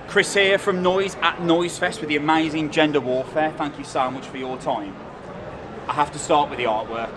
Kris here from Noizzefest with the amazing Gender Warfare. Thank you so much for your time. I have to start with the artwork.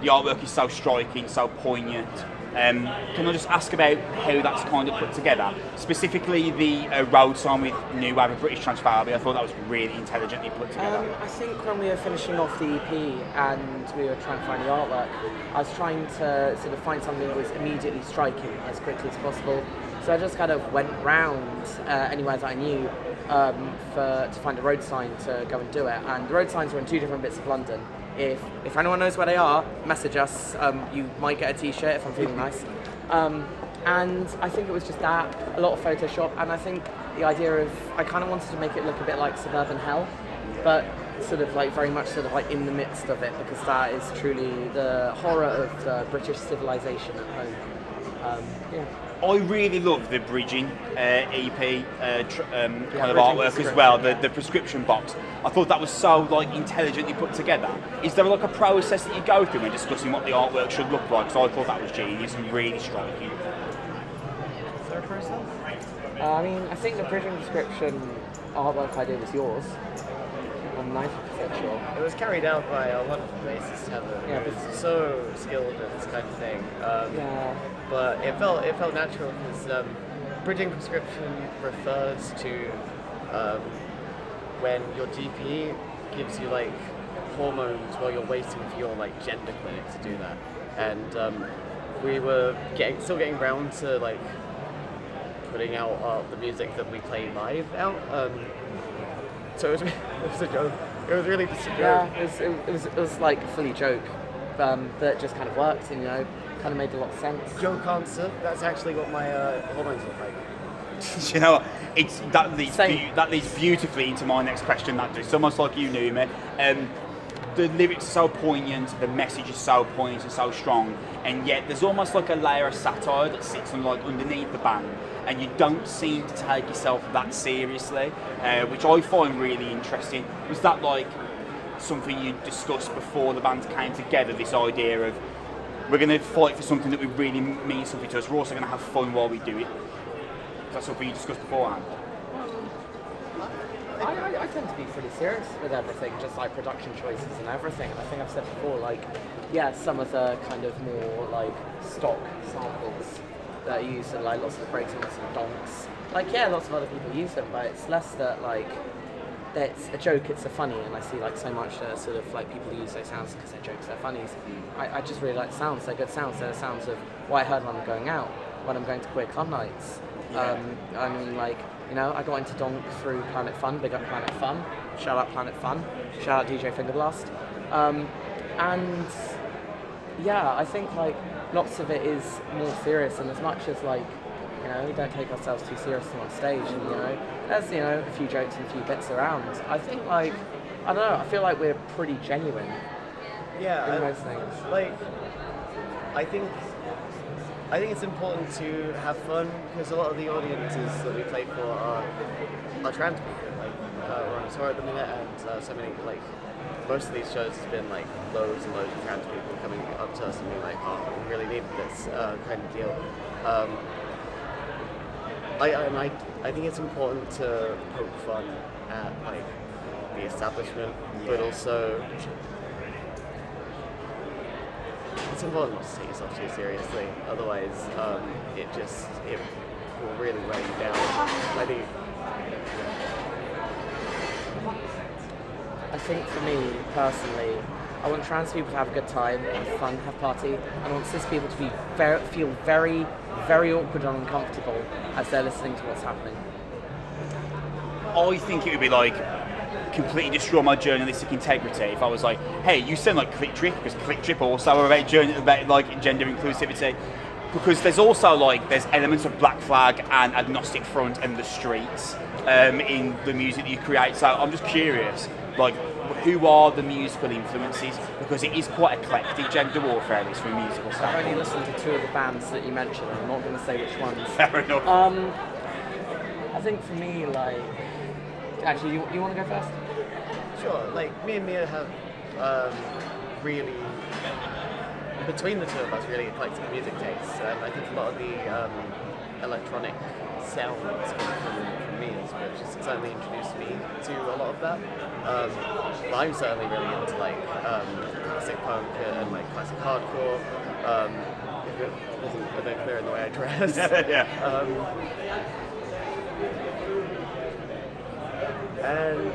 The artwork is so striking, so poignant. Can I just ask about how that's kind of put together? Specifically the road sign with New Wave of British Transphobia. I thought that was really intelligently put together. I think when we were finishing off the EP and we were trying to find the artwork, I was trying to sort of find something that was immediately striking as quickly as possible. So I just kind of went round anywhere that I knew to find a road sign to go and do it. And the road signs were in two different bits of London. If anyone knows where they are, message us. You might get a t-shirt if I'm feeling nice. And I think it was just that, a lot of Photoshop, and I think the idea of, I kind of wanted to make it look a bit like suburban hell, but sort of like very much sort of like in the midst of it, because that is truly the horror of the British civilization at home. Yeah. I really love the bridging EP kind of artwork as well, the prescription box. I thought that was so like intelligently put together. Is there like a process that you go through when discussing what the artwork should look like? So I thought that was genius and really striking. Third person? I mean, I think the bridging prescription artwork idea was yours. I'm 90% sure. It was carried out by a lot of bassists, Heather. Yeah, it's so skilled at this kind of thing. But it felt natural because bridging prescription refers to when your GP gives you like hormones while you're waiting for your like gender clinic to do that. And we were still getting round to like putting out the music that we play live out. So it was a joke. It was really just a joke. Yeah, it was like a fully joke, that just kind of worked, and kind of made a lot of sense. Joke answer. That's actually what my hormones look like. You know, that leads beautifully into my next question. That does. It's almost like you knew me. The lyrics are so poignant, the message is so poignant and so strong, and yet there's almost like a layer of satire that sits underneath the band, and you don't seem to take yourself that seriously, which I find really interesting. Was that like something you discussed before the band came together, this idea of we're going to fight for something that really means something to us, we're also going to have fun while we do it? Is that something you discussed beforehand? I tend to be pretty serious with everything, just like production choices and everything. And I think I've said before, like, yeah, some of the kind of more like stock samples that are used in like lots of the breakdowns and donks, like, yeah, lots of other people use them, but it's less that like it's a joke, it's a funny, and I see like so much sort of like people use those sounds because they're jokes, they're funnies. I just really like sounds. They're good sounds. They're the sounds of what I heard when I'm going out, when I'm going to queer club nights. I mean, like, I got into donk through Planet Fun. Big up Planet Fun. Shout out Planet Fun. Shout out DJ Fingerblast. And yeah, I think like lots of it is more serious, and as much as like, we don't take ourselves too seriously on stage, and there's a few jokes and a few bits around. I think like, I don't know, I feel like we're pretty genuine. Yeah, in most things. Like, I think it's important to have fun because a lot of the audiences that we play for are trans people. Like, we're on a tour at the minute, and so many, like, most of these shows has been like loads and loads of trans people coming up to us and being like, "Oh, we really need this kind of deal." I think it's important to poke fun at like the establishment, but also it's important not to take yourself too seriously. Otherwise, it will really wear you down. I think for me personally, I want trans people to have a good time, have fun, have party, and I want cis people to feel very, very awkward and uncomfortable as they're listening to what's happening. I think it would be like completely destroy my journalistic integrity if I was like, hey, you sound like Click Trip, because Click Trip also are about like gender inclusivity. Because there's also like there's elements of Black Flag and Agnostic Front and the Streets in the music that you create. So I'm just curious, like, who are the musical influences? Because it is quite eclectic. Gender Warfare is from a musical standpoint. I've only listened to two of the bands that you mentioned. I'm not going to say which ones. Fair enough. I think for me, like, actually, you want to go first? Sure. Like, me and Mia have really, between the two of us, really eclectic music tastes. I think a lot of the electronic sounds come from me is, but she's certainly introduced me to a lot of that. But I'm certainly really into like classic punk and like classic hardcore. If it wasn't a bit clear in the way I dress. Yeah. And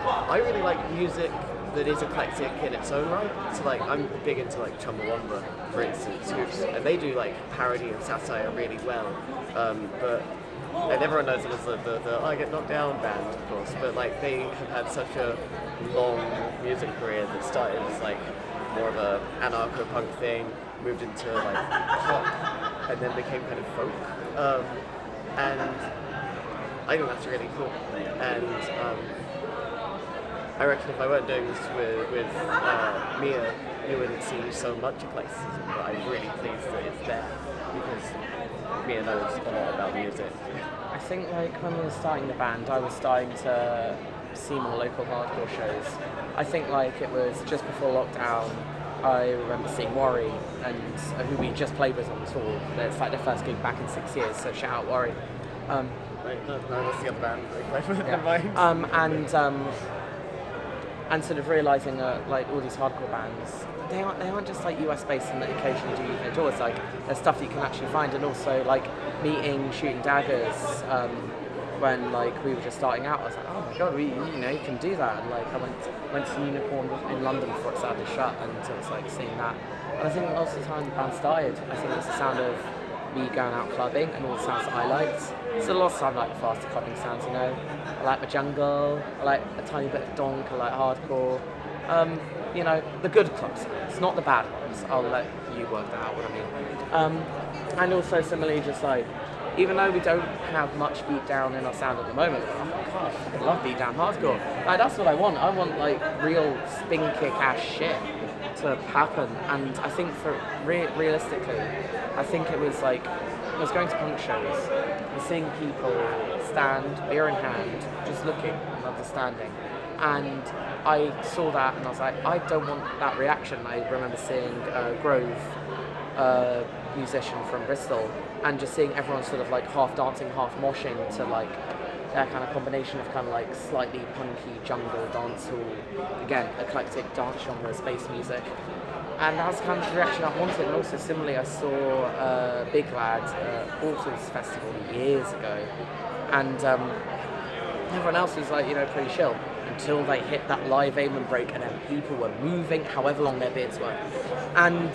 I really like music that is eclectic in its own right. So like I'm big into like Chumbawamba, for instance, and they do like parody and satire really well. And everyone knows them as the I Get Knocked Down band, of course, but like they have had such a long music career that started as like more of a anarcho-punk thing, moved into like pop, and then became kind of folk. And I think that's really cool. And I reckon if I weren't doing this with Mia, you wouldn't see so much eclecticism, but I'm really pleased that it's there because Mia knows a lot about music. I think like when we were starting the band, I was starting to see more local hardcore shows. I think like it was just before lockdown. I remember seeing Worry, and who we just played with on tour. It's like their first gig back in 6 years, so shout out Worry. No, that's the other band. Yeah. And sort of realising that like all these hardcore bands, they aren't just like US based and that occasionally do even tours. Like there's stuff that you can actually find, and also like meeting Shooting Daggers when like we were just starting out. I was like, oh my god, you can do that. And like I went to Unicorn in London before it started to shut, and so it's like seeing that. And I think most of the time the band started, I think it's the sound of me going out clubbing and all the sounds that I liked. So a lot of time I like the faster clubbing sounds, you know. I like my jungle, I like a tiny bit of donk, I like hardcore. You know, the good club sounds, not the bad ones. I'll let you work that out what I mean. And also similarly, just like, even though we don't have much beat down in our sound at the moment, oh my god, I fucking love beat down hardcore. Like that's what I want. I want like real spin kick ass shit to happen. And I think for realistically, I think it was like I was going to punk shows and seeing people stand, beer in hand, just looking and understanding. And I saw that and I was like, I don't want that reaction. I remember seeing Grove, musician from Bristol, and just seeing everyone sort of like half dancing, half moshing to like that kind of combination of kind of like slightly punky jungle dancehall, again, eclectic dance genre, space music. And that was kind of the reaction I wanted. And also similarly, I saw Big Lad at Portals Festival years ago, and everyone else was like, you know, pretty chill until they hit that live aim break, and then people were moving however long their beards were. And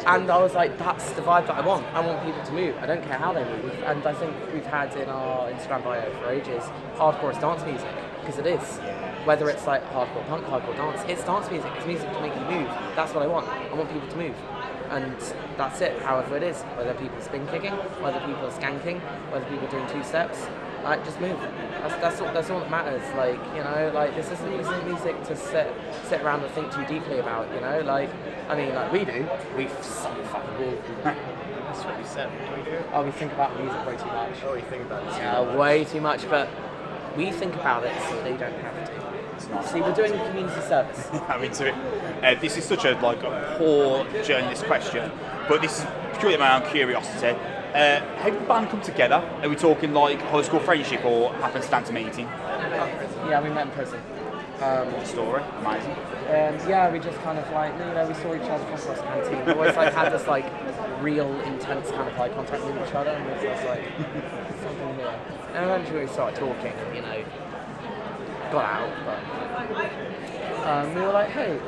I was like, that's the vibe that I want. I want people to move. I don't care how they move. And I think we've had in our Instagram bio for ages, hardcore is dance music, because it is. Whether it's like hardcore punk, hardcore dance, it's dance music. It's music to make you move. That's what I want. I want people to move. And that's it, however it is. Whether people are spin kicking, whether people are skanking, whether people are doing two steps, like just move. That's all that matters. Like, you know, like this isn't music to sit around and think too deeply about, you know? Like, I mean, like we do. We so fucking do. That's what we said. What do we do? Oh, we think about music way too much. Oh, we think about it too much. Yeah, way too much, but we think about it so they don't have to. See, we're doing a community service. I mean, this is such a poor journalist question, but this is purely my own curiosity. How did the band come together? Are we talking like high school friendship or happenstance meeting? Yeah, we met in prison. Story, amazing. Yeah, we just kind of like, you know, we saw each other across the canteen. We always like had this like real intense kind of eye contact with each other, and it was just like something here. And eventually we started talking, and you know, got out, but we were like, hey,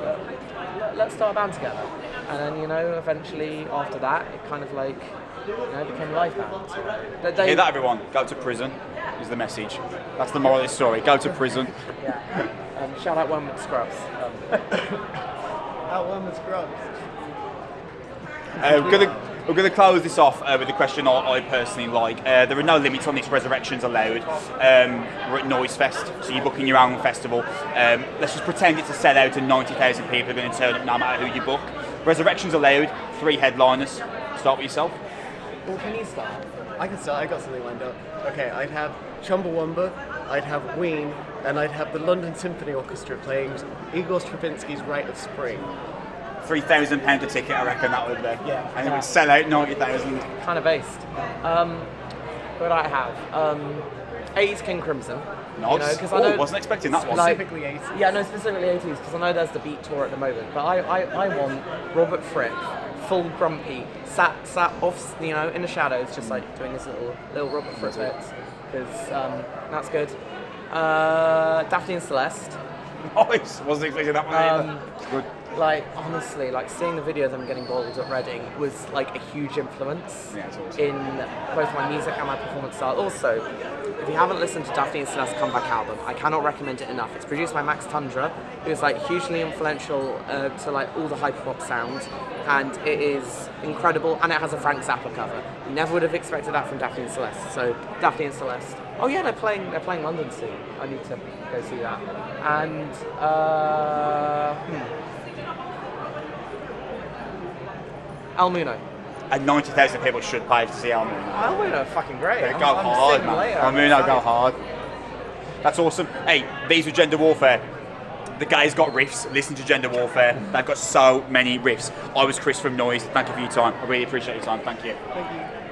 let's start a band together. And then, you know, eventually after that, it kind of like, you know, became a live band. Hear that, everyone? Go to prison is the message. That's the moral of the story. Go to prison. Yeah. Shout out One with Scrubs. Out One with Scrubs. We're going to close this off with the question I personally like. There are no limits on this. Resurrections allowed. We're at Noizzefest, so you're booking your own festival. Let's just pretend it's a sellout and 90,000 people are going to turn up no matter who you book. Resurrections allowed. 3 headliners. Start with yourself. Well, can you start? I can start. I got something lined up. Okay, I'd have Chumbawamba, I'd have Ween, and I'd have the London Symphony Orchestra playing Igor Stravinsky's Rite of Spring. £3,000 a ticket, I reckon that would be. Yeah. And it would sell out 90,000. Kind of based. What do I have? 80s King Crimson. Nice. Because I wasn't expecting that one. Specifically 80s. Yeah, no, specifically 80s, because I know there's the Beat Tour at the moment. But I want Robert Fripp, full grumpy, sat off, in the shadows, just like doing his little Robert Fripp bits, because that's good. Daphne and Celeste. Nice. Wasn't expecting that one either. It's good. Like, honestly, like seeing the video of them getting gold at Reading was like a huge influence Yeah, it's awesome. in both my music and my performance style. Also, if you haven't listened to Daphne and Celeste's comeback album, I cannot recommend it enough. It's produced by Max Tundra, who is like hugely influential to like all the hyperpop sound, and it is incredible. And it has a Frank Zappa cover. You never would have expected that from Daphne and Celeste. So Daphne and Celeste. Oh yeah, they're playing London soon. I need to go see that. And Al Muno. And 90,000 people should pay to see Al Muno. Al Muno, fucking great. Go hard, man. Al Muno, go hard. That's awesome. Hey, these were Gender Warfare. The guys got riffs. Listen to Gender Warfare. They've got so many riffs. I was Kris from Noiz. Thank you for your time. I really appreciate your time. Thank you. Thank you.